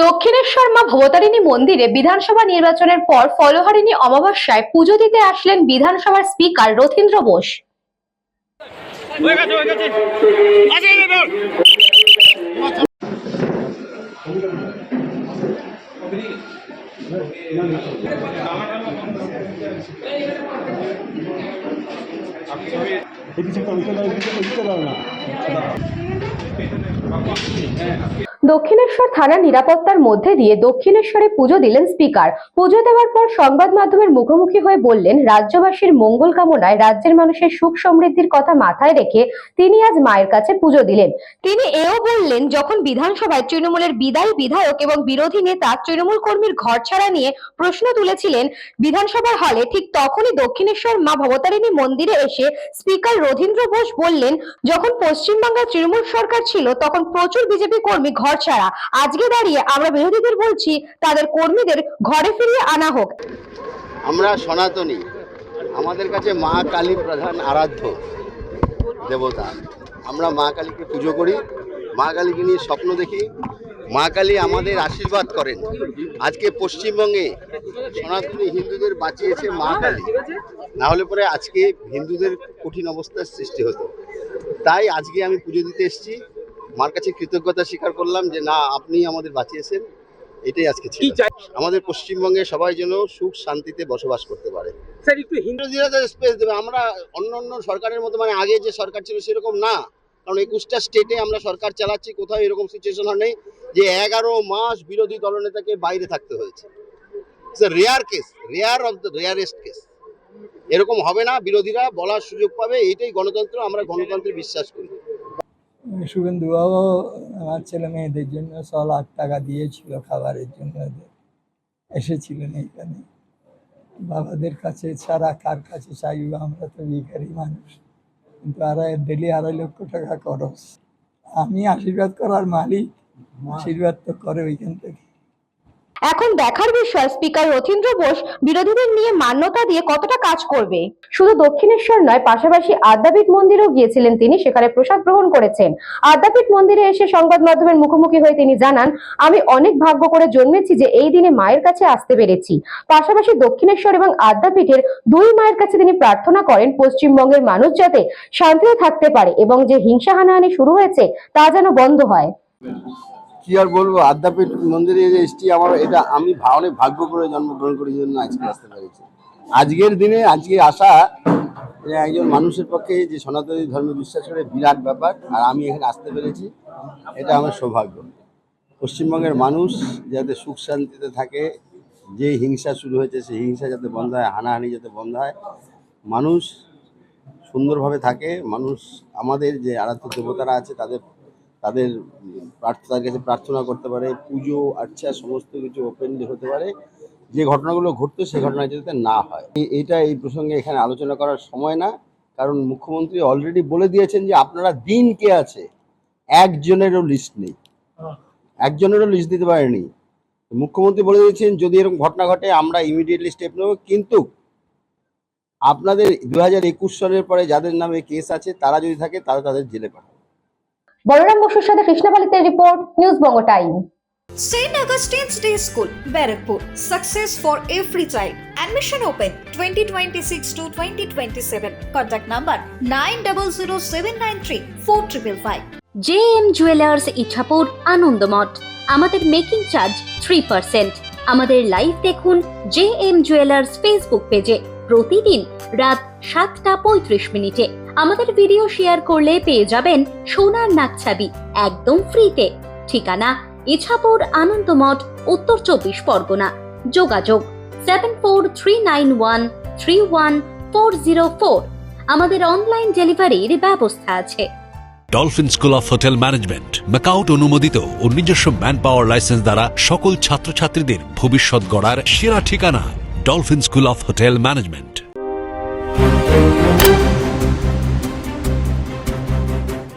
দক্ষিণেশ্বর মা ভবতারিণী মন্দিরে বিধানসভা নির্বাচনের পর ফলহারিণী অমাবস্যায় পুজো দিতে আসলেন বিধানসভার স্পিকার রথীন্দ্র বোস। দক্ষিণেশ্বর থানার নিরাপত্তার মধ্যে দিয়ে দক্ষিণেশ্বরে পুজো দিলেন স্পিকার। পুজো দেওয়ার পর সংবাদ মাধ্যমের মুখোমুখি হয়ে বললেন, রাজ্যবাসীর মঙ্গল কামনায় রাজ্যের মানুষের সুখ সমৃদ্ধির কথা মাথায় রেখে তিনি আজ মায়ের কাছে পুজো দিলেন। তিনি এও বললেন, যখন বিধানসভায় তৃণমূলের বিদায়ী বিধায়ক এবং বিরোধী নেতা তৃণমূল কর্মীর ঘর ছাড়া নিয়ে প্রশ্ন তুলেছিলেন বিধানসভার হলে, ঠিক তখনই দক্ষিণেশ্বর মা ভবতারিণী মন্দিরে এসে স্পিকার রথীন্দ্র বোস বললেন, যখন পশ্চিমবাংলার তৃণমূল সরকার ছিল তখন প্রচুর বিজেপি কর্মী ঘর ছাড়া। আজকে দাঁড়িয়ে আমরা বিরোধীদের বলছি তাদের কর্মীদের ঘরে ফিরিয়ে আনা হোক। আমরা সনাতনী, আমাদের কাছে মা কালী প্রধান আরাধ্য দেবতা। আমরা মা কালীকে পুজো করি, মা কালীকে নিয়ে স্বপ্ন দেখি, মা কালী আমাদের আশীর্বাদ করেন। আজকে পশ্চিমবঙ্গে সনাতনী হিন্দুদের বাঁচিয়েছে মা কালী, না হলে পরে আজকে হিন্দুদের কঠিন অবস্থার সৃষ্টি হতো। তাই আজকে আমি পুজো দিতে এসেছি, মার কাছে কৃতজ্ঞতা স্বীকার করলাম যে না, আপনি আমাদের বাঁচিয়েছেন। এটাই আজকে ছিল। আমাদের পশ্চিমবঙ্গে সবাই যেন সুখ শান্তিতে বসবাস করতে পারে। স্যার, একটু হিন্দুরা স্পেস দেবে। আমরা অন্য সরকারের মতো, মানে আগে যে সরকার ছিল সেরকম না, কারণ 21টা স্টেটে আমরা সরকার চালাচ্ছি। কোথাও এরকম সিচুয়েশন নেই যে 11 মাস বিরোধী দলনেতাকে বাইরে থাকতে হয়েছে। Rare case, rare of the rarest case. এরকম হবে না, বিরোধীরা বলার সুযোগ পাবে। এইটাই গণতন্ত্র, আমরা গণতন্ত্রে বিশ্বাস করি। শুভেন্দু বাবু আমার ছেলে মেয়েদের জন্য 100 লাখ টাকা দিয়েছিল খাবারের জন্য, এসেছিলেন এইখানে। বাবাদের কাছে ছাড়া কার কাছে চাইব? আমরা তো ভিখারি মানুষ, কিন্তু ডেলি 2.5 লক্ষ টাকা খরচ। আমি আশীর্বাদ করার মালিক, আশীর্বাদ তো করে ওইখান থেকে। এখন দেখার বিষয় স্পিকার রথীন্দ্র বোস বিরোধীদের নিয়ে মান্যতা দিয়ে কতটা কাজ করবে। শুধু দক্ষিণেশ্বর নয়, পাশাপাশি আদ্যাপীঠ মন্দিরেও গিয়েছিলেন তিনি, সেখানে প্রসাদ গ্রহণ করেছেন। আদ্যাপীঠ মন্দিরে এসে সংবাদ মাধ্যমের মুখোমুখি হয়ে তিনি জানান, আমি অনেক ভাগ্য করে জন্মেছি যে এই দিনে মায়ের কাছে আসতে পেরেছি। পাশাপাশি দক্ষিণেশ্বর এবং আদ্যাপীঠের দুই মায়ের কাছে তিনি প্রার্থনা করেন পশ্চিমবঙ্গের মানুষ যাতে শান্তিতে থাকতে পারে এবং যে হিংসা হানাহানি শুরু হয়েছে তা যেন বন্ধ হয়। কি আর বলবো, আদ্যাপীঠ মন্দিরে এসেছি, আমার এটা আমি অনেক ভাগ্য করে জন্মগ্রহণ করার জন্য আজকে আসতে পেরেছি। আজকের দিনে আজকে আসা একজন মানুষের পক্ষে যে সনাতনী ধর্মে বিশ্বাস করে বিরাট ব্যাপার। আর আমি এখানে আসতে পেরেছি, এটা আমার সৌভাগ্য। পশ্চিমবঙ্গের মানুষ যাতে সুখ শান্তিতে থাকে, যে হিংসা শুরু হয়েছে সেই হিংসা যাতে বন্ধ হয়, হানাহানি যাতে বন্ধ হয়, মানুষ সুন্দরভাবে থাকে। মানুষ আমাদের যে আরাধ্য দেবতারা আছে তাদের কাছে প্রার্থনা করতে পারে, পুজো আর্চা সমস্ত কিছু ওপেনলি হতে পারে। যে ঘটনাগুলো ঘটতো সেই ঘটনা যাতে না হয়, এই প্রসঙ্গে এখানে আলোচনা করার সময় না। কারণ মুখ্যমন্ত্রী অলরেডি বলে দিয়েছেন যে আপনারা দিন কে আছে, একজনেরও লিস্ট নেই, একজনেরও লিস্ট দিতে পারেনি। মুখ্যমন্ত্রী বলে দিয়েছেন যদি এরকম ঘটনা ঘটে আমরা ইমিডিয়েটলি স্টেপ নেব, কিন্তু আপনাদের 2021 সালের পরে যাদের নামে কেস আছে তারা যদি থাকে তাহলে তাদের জেলে পাঠাবে। বলরাম বসুর সাথে কৃষ্ণপালিতের report, news Banga time. St. Augustine's Day School, Barakpur. Success for every child. Admission open 2026 to 2027. Contact number 9007934555. JM Jewelers Ichapur Anandamath. আমাদের মেকিং চার্জ 3%। আমাদের লাইভ দেখুন JM Jewelers ফেসবুক পেজে প্রতিদিন রাত 7:35 আমাদের ভিডিও শেয়ার করলে পেয়ে যাবেন সোনার নাকছাবি একদম ফ্রিতে। ঠিকানা ইছাপুর আনন্দমঠ, উত্তর 24 পরগনা। যোগাযোগ 7439131404। আমাদের অনলাইন ডেলিভারির ব্যবস্থা আছে। Dolphin school of hotel management MAKAUT অনুমোদিত ও নিজস্ব ম্যান পাওয়ার লাইসেন্স দ্বারা সকল ছাত্রছাত্রীদের ভবিষ্যৎ গড়ার সেরা ঠিকানা। Dolphin school of hotel management.